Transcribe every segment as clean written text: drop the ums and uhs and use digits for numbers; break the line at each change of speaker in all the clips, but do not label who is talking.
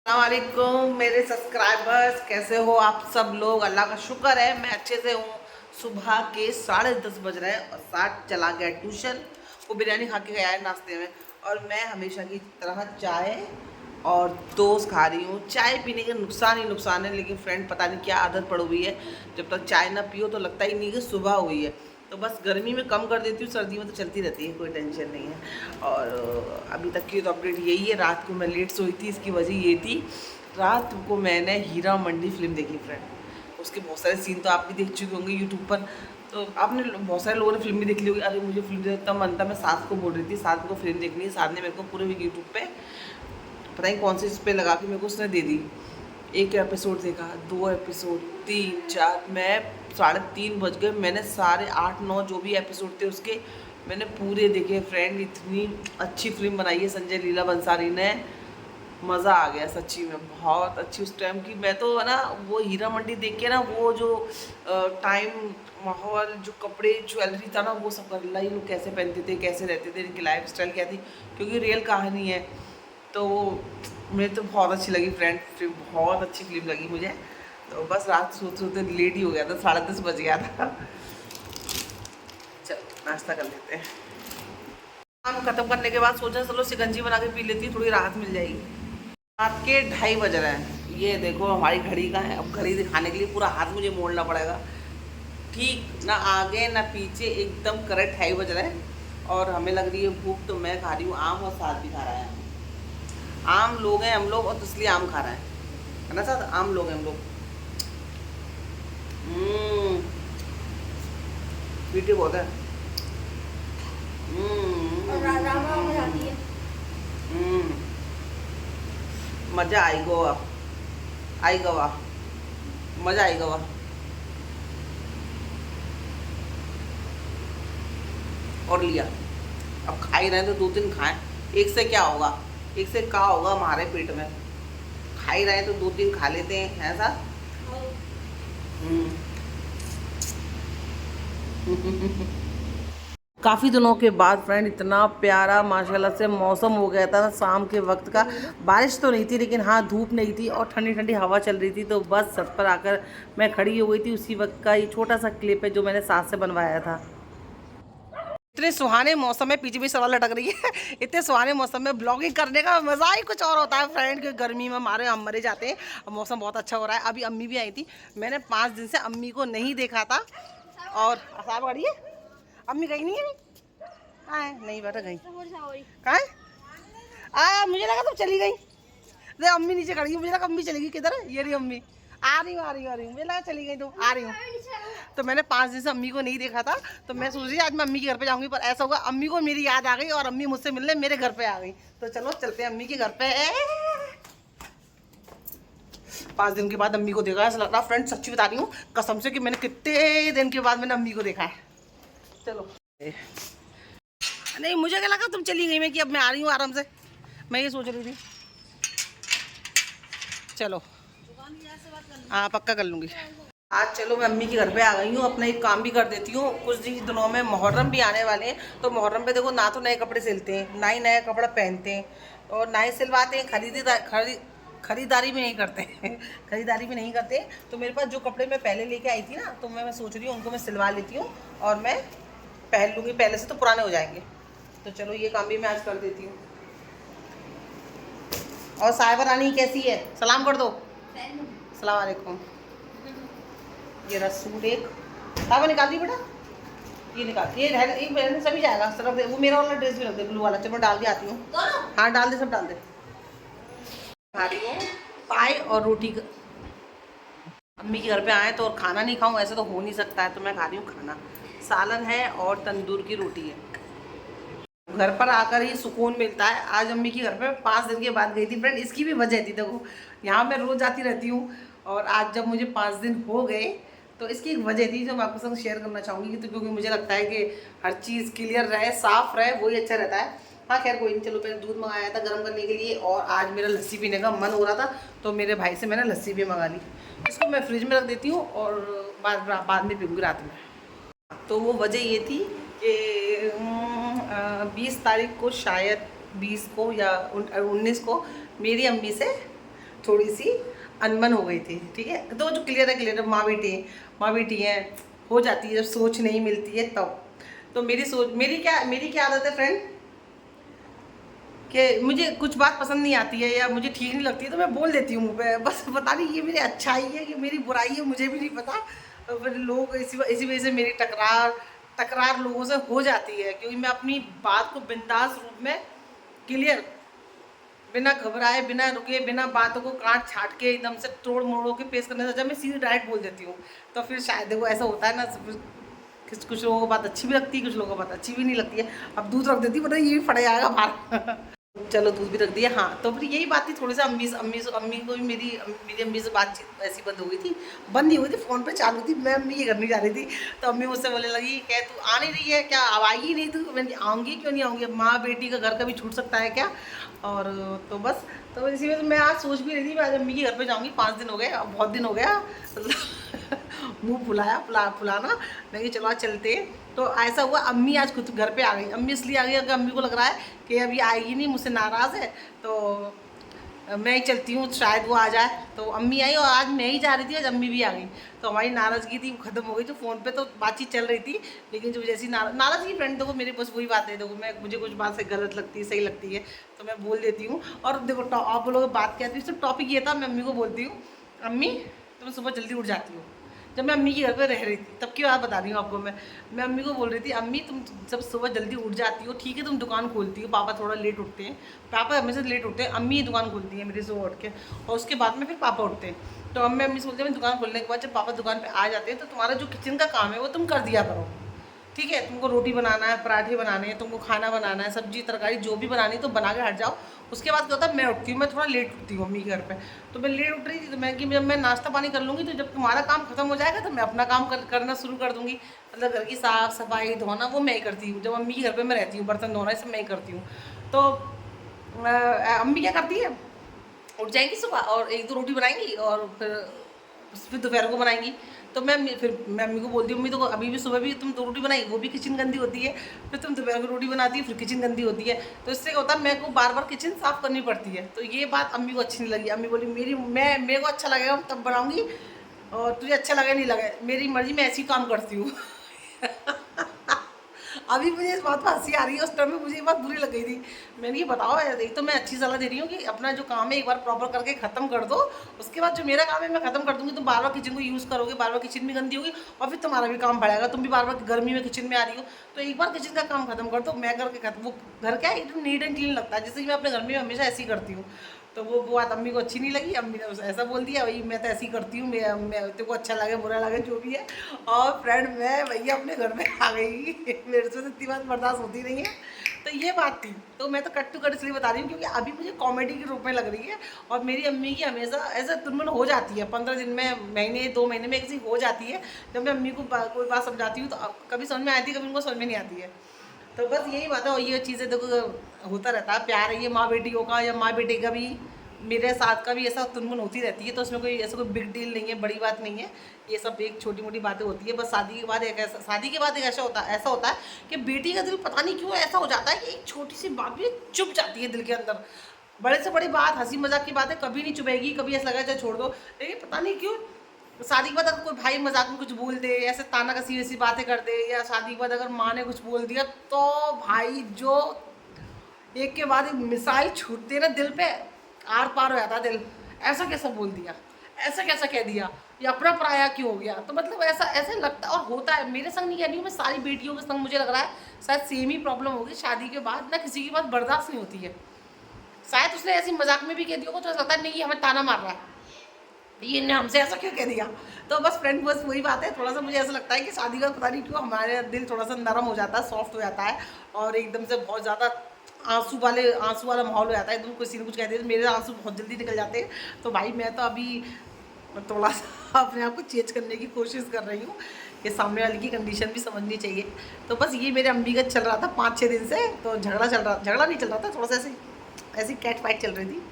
अस्सलामुअलैकुम मेरे सब्सक्राइबर्स, कैसे हो आप सब लोग। अल्लाह का शुक्र है मैं अच्छे से हूँ। सुबह के 10:30 बज रहे हैं और 7 चला गया ट्यूशन। वो बिरयानी खा के गया है नाश्ते में और मैं हमेशा की तरह चाय और टोस्ट खा रही हूँ। चाय पीने का नुकसान ही नुकसान है, लेकिन फ्रेंड पता नहीं क्या आदत पड़ हुई है, जब तक चाय ना पियो तो लगता ही नहीं कि सुबह हुई है। तो बस गर्मी में कम कर देती हूँ, सर्दी में तो चलती रहती है, कोई टेंशन नहीं है। और अभी तक की तो अपडेट यही है। रात को मैं लेट सोई थी, इसकी वजह ये थी, रात को मैंने हीरा मंडी फिल्म देखी फ्रेंड। उसके बहुत सारे सीन तो आप भी देख चुके होंगे यूट्यूब पर, तो आपने बहुत सारे लोगों ने फिल्म भी देख ली होगी। अरे मुझे फिल्म देखना मन था, मैं सास को बोल रही थी सास को फिल्म देखनी है। सास ने मेरे को पूरे यूट्यूब पे पता नहीं कौन सी इस पर लगा के मेरे को उसने दे दी। एक एपिसोड देखा, 2 एपिसोड, 3, 4, मैं 3:30 बज गए। मैंने सारे 8, 9 जो भी एपिसोड थे उसके मैंने पूरे देखे फ्रेंड। इतनी अच्छी फिल्म बनाई है संजय लीला बंसाली ने, मज़ा आ गया सच्ची में, बहुत अच्छी उस टाइम की। मैं तो है ना वो हीरा मंडी देख के ना, वो जो टाइम, माहौल, जो कपड़े, ज्वेलरी था ना, वो सब अल्लाह ही लोग कैसे पहनते थे, कैसे रहते थे, इनकी लाइफ स्टाइल क्या थी, क्योंकि रियल कहानी है। तो मुझे तो बहुत अच्छी लगी फ्रेंड फिल्म, बहुत अच्छी फिल्म लगी मुझे। तो बस रात सोते सोते लेट ही हो गया था, 10:30 बज गया था। चलो नाश्ता कर लेते हैं। काम खत्म करने के बाद सोचा चलो शिकंजी बना के पी लेती हूँ, थोड़ी राहत मिल जाएगी। रात के 2:30 बज रहे हैं। ये देखो हमारी घड़ी का है, अब घड़ी दिखाने के लिए पूरा हाथ मुझे मोड़ना पड़ेगा। ठीक ना आगे ना पीछे, एकदम करेक्ट 2:30 बज रहे हैं। और हमें लग रही है भूख, तो मैं खा रही हूँ आम और साथ भी खा रहा है। आम लोग हैं हम लोग, और तो इसलिए आम खा रहे हैं, है ना साथ, आम लोग हैं हम लोग। मीठे बहुत है। मजा आएगा, आएगा वाह, मजा आएगा वाह। और लिया, अब खा ही रहे हैं तो 2-3 खाएं। एक से क्या होगा, एक से क्या होगा हमारे पेट में। खा ही रहे हैं तो 2-3 खा लेते हैं ऐसा। काफ़ी दिनों के बाद फ्रेंड इतना प्यारा माशाल्लाह से मौसम हो गया था ना शाम के वक्त का। बारिश तो नहीं थी, लेकिन हाँ धूप नहीं थी और ठंडी ठंडी हवा चल रही थी। तो बस छत पर आकर मैं खड़ी हो गई थी। उसी वक्त का ये छोटा सा क्लिप है जो मैंने साथ से बनवाया था। इतने सुहाने मौसम में, पीछे भी सवाल लटक रही है। इतने सुहाने मौसम में ब्लॉगिंग करने का मज़ा ही कुछ और होता है फ्रेंड, कि गर्मी में हमारे हम मरे जाते हैं। और मौसम बहुत अच्छा हो रहा है। अभी अम्मी भी आई थी, मैंने 5 दिन से अम्मी को नहीं देखा था। और साहब गाड़ी है, अम्मी गई नहीं है। हाँ नहीं बेटा गई कहाँ है? मुझे लगा तुम चली गई। अरे अम्मी नीचे खड़ी है, मुझे लगा अम्मी चली गई। किधर है? ये रही अम्मी। आ रही हूँ आ रही हूँ आ रही हूँ, मुझे लगा चली गई तुम। आ रही हूँ। तो मैंने 5 दिन से अम्मी को नहीं देखा था, तो मैं सोच रही आज मैं अम्मी के घर पे जाऊंगी, पर ऐसा हुआ अम्मी को मेरी याद आ गई और अम्मी मुझसे मिलने मेरे घर पे आ गई। तो चलो चलते हैं अम्मी के घर पे। 5 दिन के बाद अम्मी को देखा, ऐसा लग रहा फ्रेंड, सच्ची बता रही हूँ कसम से, कि मैंने कितने दिन के बाद मैंने अम्मी को देखा है। चलो नहीं मुझे क्या लगा तुम चली गई, मैं कि अब मैं आ रही हूँ आराम से, मैं ये सोच रही थी। चलो हाँ पक्का कर लूँगी आज। चलो मैं अम्मी के घर पे आ गई हूँ, अपना एक काम भी कर देती हूँ। कुछ दिनों में मुहर्रम भी आने वाले हैं, तो मुहर्रम पे देखो ना तो नए कपड़े सिलते हैं, ना ही नया कपड़ा पहनते हैं, और ना ही सिलवाते हैं, खरीदारी भी नहीं करते हैं। खरीदारी भी नहीं करते। तो मेरे पास जो कपड़े मैं पहले लेके आई थी ना, तो मैं सोच रही हूँ उनको मैं सिलवा लेती हूँ और मैं पहन लूँगी, पहले से तो पुराने हो जाएंगे। तो चलो ये काम भी मैं आज कर देती हूँ। और साहिबा रानी कैसी है, सलाम कर दो। सलाम वालेकुम। ये रहा सूट एक, साहिबा निकाल दी बेटा, ये निकाल, ये रह एक बहन सभी जाएगा सिर्फ। वो मेरा वाला ड्रेस भी रख दे ब्लू वाला, चलो मैं डाल के आती हूँ। हाँ डाल दे, सब डाल दे। खा रही हूँ पाए और रोटी। अम्मी के घर पे आए तो और खाना नहीं खाऊं, ऐसे तो हो नहीं सकता है, तो मैं खा रही हूँ खाना। सालन है और तंदूर की रोटी है। घर पर आकर ही सुकून मिलता है। आज अम्मी के घर पे 5 दिन के बाद गई थी फ्रेंड, इसकी भी वजह थी। देखो यहाँ मैं रोज़ आती रहती हूँ, और आज जब मुझे 5 दिन हो गए तो इसकी एक वजह थी जो मैं आपके साथ शेयर करना चाहूँगी। तो क्योंकि मुझे लगता है कि हर चीज़ क्लियर रहे, साफ़ रहे, वही अच्छा रहता है। हाँ खैर कोई नहीं, चलो मैंने दूध मंगाया था गर्म करने के लिए, और आज मेरा लस्सी पीने का मन हो रहा था, तो मेरे भाई से मैंने लस्सी भी मंगा ली। इसको मैं फ्रिज में रख देती हूँ और बाद में पीऊँगी रात में। तो वो वजह ये थी कि 20 तारीख को, शायद 20 को या 19 को मेरी अम्मी से थोड़ी सी अनबन हो गई थी, ठीक है। तो जो क्लियर है, माँ बेटी हैं, हो जाती है जब सोच नहीं मिलती है तब। तो मेरी क्या आदत है फ्रेंड, कि मुझे कुछ बात पसंद नहीं आती है या मुझे ठीक नहीं लगती है तो मैं बोल देती हूँ मुँह पे, बस पता नहीं ये मेरी अच्छाई है कि मेरी बुराई है, मुझे भी नहीं पता। तो फिर लोग इसी वजह से मेरी तकरार लोगों से हो जाती है, क्योंकि मैं अपनी बात को बिंदास रूप में क्लियर, बिना घबराए, बिना रुके, बिना बातों को काट छाट के एकदम से तोड़ मोड़ों के पेश करने से अच्छा मैं सीधी डायरेक्ट बोल देती हूँ। तो फिर शायद वो ऐसा होता है ना, कुछ लोगों को बात अच्छी भी लगती है, कुछ लोगों को बात अच्छी भी नहीं लगती है। अब दूध रख देती, वरना ये भी फट जाएगा बाहर। चलो दूध भी रख दिया। हाँ, तो फिर यही बात थी, थोड़ी सा अम्मी को भी मेरी अम्मी से बातचीत ऐसी बंद हो गई थी, बंद नहीं हुई थी, फ़ोन पे चालू थी, मैं अम्मी के घर नहीं जा रही थी। तो अम्मी मुझसे बोलने लगी, क्या तू आ नहीं रही है क्या, अब आएगी नहीं तू? मैंने आऊँगी, क्यों नहीं आऊँगी, अब माँ बेटी का घर कभी छूट सकता है क्या। और तो बस, तो इसी वजह से मैं आज सोच भी रही थी मैं आज अम्मी के घर पे जाऊँगी, 5 दिन हो गए, अब बहुत दिन हो गया मुँह फुलाना। मैं कि चलो आज चलते हैं। तो ऐसा हुआ, अम्मी आज खुद घर पे आ गई। अम्मी इसलिए आ गई क्योंकि अम्मी को लग रहा है कि अभी आएगी नहीं, मुझसे नाराज़ है, तो मैं ही चलती हूँ, शायद वो आ जाए। तो अम्मी आई और आज मैं ही जा रही थी, आज अम्मी भी आ गई। तो हमारी नाराज़गी थी वो ख़त्म हो गई। तो फ़ोन पे तो बातचीत चल रही थी, लेकिन जो जैसी नाराज़गी फ्रेंड, देखो मेरे पास वही बात है, देखो मुझे कुछ बात से गलत लगती है, सही लगती है तो मैं बोल देती हूँ। और देखो आप बोलोगे बात क्या थी, सिर्फ टॉपिक ये था, मैं अम्मी को बोलती हूँ, अम्मी तुम सुबह जल्दी उठ जाती हो। जब मैं अम्मी के घर पे रह रही थी तब की बात बता रही हूँ आपको। मैं अम्मी को बोल रही थी, अम्मी तुम जब सुबह जल्दी उठ जाती हो, ठीक है तुम दुकान खोलती हो, पापा थोड़ा लेट उठते हैं, पापा हमेशा लेट उठते हैं, अम्मी दुकान खोलती है मेरी सुबह उठ के, और उसके बाद में फिर पापा उठते हैं। तो अम्मी अम्मी से बोलती है, मैं दुकान खोलने के बाद जब पापा दुकान पर आ जाते हैं तो तुम्हारा जो किचन का काम है वो तुम कर दिया करो, ठीक है। तुमको रोटी बनाना है, पराठे बनाने हैं, तुमको खाना बनाना है, सब्जी तरकारी जो भी बनानी है तो बना के हट जाओ। उसके बाद क्या होता है, मैं उठती हूँ, मैं थोड़ा लेट उठती हूँ मम्मी के घर पे। तो मैं लेट उठ रही थी तो मैं कि जब मैं नाश्ता पानी कर लूँगी तो जब तुम्हारा काम खत्म हो जाएगा तो मैं अपना काम करना शुरू कर दूँगी। मतलब घर की साफ़ सफाई धोना वो मैं ही करती हूँ, जब मम्मी के घर पर मैं रहती हूँ, बर्तन धोना ये सब मैं ही करती हूँ। तो अम्मी क्या करती है, उठ जाएंगी सुबह और एक दो रोटी बनाएंगी और फिर दोपहर को बनाएंगी। तो मैं अम्मी को बोलती हूँ, मम्मी तो अभी भी सुबह भी तुम दो रोटी बनाई, वो भी किचन गंदी होती है, फिर तुम दोपहर को रोटी बनाती है, फिर किचन गंदी होती है। तो इससे क्या होता है, मेरे को बार बार किचन साफ़ करनी पड़ती है। तो ये बात अम्मी को अच्छी नहीं लगी। अम्मी बोली मेरे को अच्छा लगेगा तब बनाऊँगी, और तुझे अच्छा लगे नहीं लगे मेरी मर्जी, मैं ऐसी काम करती हूँ। अभी मुझे इस बात पर हंसी आ रही है, उस टाइम में मुझे ये बात बुरी लग गई थी। मैंने ये बताओ, एक तो मैं अच्छी सलाह दे रही हूँ कि अपना जो काम है एक बार प्रॉपर करके ख़त्म कर दो, उसके बाद जो मेरा काम है मैं ख़त्म कर दूँगी। तुम बार बार किचन को यूज़ करोगे, बार बार किचन भी गंदी होगी और फिर तुम्हारा भी काम बढ़ेगा। तुम भी बार बार गर्मी में किचन में आ रही हो, तो एक बार किचन का काम ख़त्म कर दो, मैं करके खत्म। वो घर क्या है, एकदम नीट एंड क्लीन लगता है, जैसे कि मैं अपने घर में हमेशा ऐसे ही करती हूँ। तो वो बात अम्मी को अच्छी नहीं लगी, अम्मी ने ऐसा बोल दिया, भाई मैं तो ऐसे ही करती हूँ, मैं तेरे को अच्छा लगे बुरा लगे जो भी है। और फ्रेंड मैं भैया अपने घर में आ गई, मेरे से इतनी बात बर्दाश्त होती नहीं है। तो ये बात थी, तो मैं तो कट टू कट इसलिए बता रही हूँ क्योंकि अभी मुझे कॉमेडी के रूप में लग रही है। और मेरी अम्मी की हमेशा ऐसा तुलमुल हो जाती है, 15 दिन में, महीने 2 महीने में ऐसी हो जाती है। जब मैं अम्मी को कोई बात समझाती हूँ तो कभी समझ में आती है, कभी उनको समझ में नहीं आती है। तो बस यही बात है, और ये चीज़ें देखो होता रहता है, प्यार है ये माँ बेटियों का, या माँ बेटे का भी, मेरे साथ का भी ऐसा तुनमुन होती रहती है। तो उसमें कोई ऐसा कोई बिग डील नहीं है, बड़ी बात नहीं है, ये सब एक छोटी मोटी बातें होती है। बस शादी के बाद एक ऐसा होता है कि बेटी का दिल पता नहीं क्यों ऐसा हो जाता है कि एक छोटी सी बात भी चुप जाती है दिल के अंदर। बड़े से बड़ी बात, हंसी मजाक की बात है, कभी नहीं चुभेगी, कभी ऐसा लगा चाहे छोड़ दो, लेकिन पता नहीं क्यों शादी के बाद अगर कोई भाई मजाक में कुछ बोल दे, ऐसे ताना कसी वैसी बातें कर दे, या शादी के बाद अगर माँ ने कुछ बोल दिया तो भाई जो एक के बाद एक मिसाइल छूटती है ना दिल पे, आर पार हो जाता दिल। ऐसा कैसा बोल दिया, ऐसा कैसा कह दिया, ये अपना पराया क्यों हो गया। तो मतलब ऐसा ऐसे लगता और होता है, मेरे संग नहीं कह रही हूँ मैं, सारी बेटियों के संग मुझे लग रहा है शायद सेम ही प्रॉब्लम होगी। शादी के बाद ना किसी की बात बर्दाश्त नहीं होती है, शायद उसने ऐसी मजाक में भी कह दिया होगा तो ऐसा लगता है नहीं हमें ताना मार रहा है, ये ने हमसे ऐसा क्यों कह दिया। तो बस फ्रेंड बस वही बात है, थोड़ा सा मुझे ऐसा लगता है कि शादी का पता नहीं क्यों हमारे दिल थोड़ा सा नरम हो जाता है, सॉफ्ट हो जाता है, और एकदम से बहुत ज़्यादा आंसू वाला माहौल हो जाता है। एकदम किसी ने कुछ कह दिया तो मेरे आंसू बहुत जल्दी निकल जाते हैं। तो भाई मैं तो अभी थोड़ा सा अपने आप को चेंज करने की कोशिश कर रही हूँ कि सामने वाले की कंडीशन भी समझनी चाहिए। तो बस ये मेरे अम्मी का चल रहा था 5-6 दिन से, तो झगड़ा नहीं चल रहा था, थोड़ा सा ऐसी कैट फाइट चल रही थी।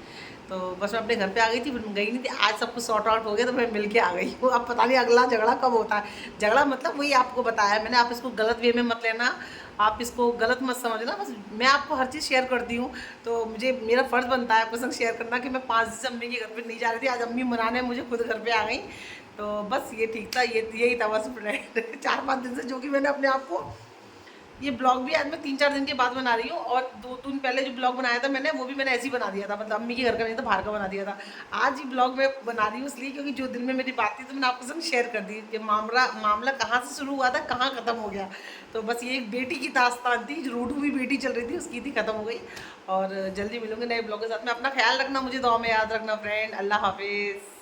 तो बस मैं अपने घर पे आ गई थी, फिर गई नहीं थी। आज सब कुछ सॉर्ट आउट हो गया तो मैं मिल के आ गई हूँ। अब पता नहीं अगला झगड़ा कब होता है। झगड़ा मतलब वही आपको बताया मैंने, आप इसको गलत वे में मत लेना, आप इसको गलत मत समझना। बस मैं आपको हर चीज़ शेयर करती हूँ, तो मुझे मेरा फ़र्ज़ बनता है आपके संग शेयर करना कि मैं 5 दिन से अम्मी के घर पे नहीं जा रही थी, आज अम्मी मनाने मुझे खुद घर पे आ गई। तो बस ये ठीक था, ये यही था बस फ्रेंड 4-5 दिन से जो कि मैंने अपने आप को, ये ब्लॉग भी आज मैं 3-4 दिन के बाद बना रही हूँ, और 2 दिन पहले जो ब्लॉग बनाया था मैंने वो भी मैंने ऐसे ही बना दिया था, मतलब अम्मी के घर का नहीं था, बाहर का बना दिया था। आज ये ब्लॉग मैं बना रही हूँ इसलिए क्योंकि जो दिल में मेरी बात थी तो मैंने आपके साथ शेयर कर दी कि मामला मामला कहाँ से शुरू हुआ था, कहाँ ख़त्म हो गया। तो बस ये एक बेटी की दास्तान थी, जो रूठू हुई बेटी चल रही थी उसकी थी, ख़त्म हो गई। और जल्दी मिलूंगे नए ब्लॉग के साथ में। अपना ख्याल रखना, मुझे दुआ में याद रखना फ्रेंड। अल्लाह हाफिज़।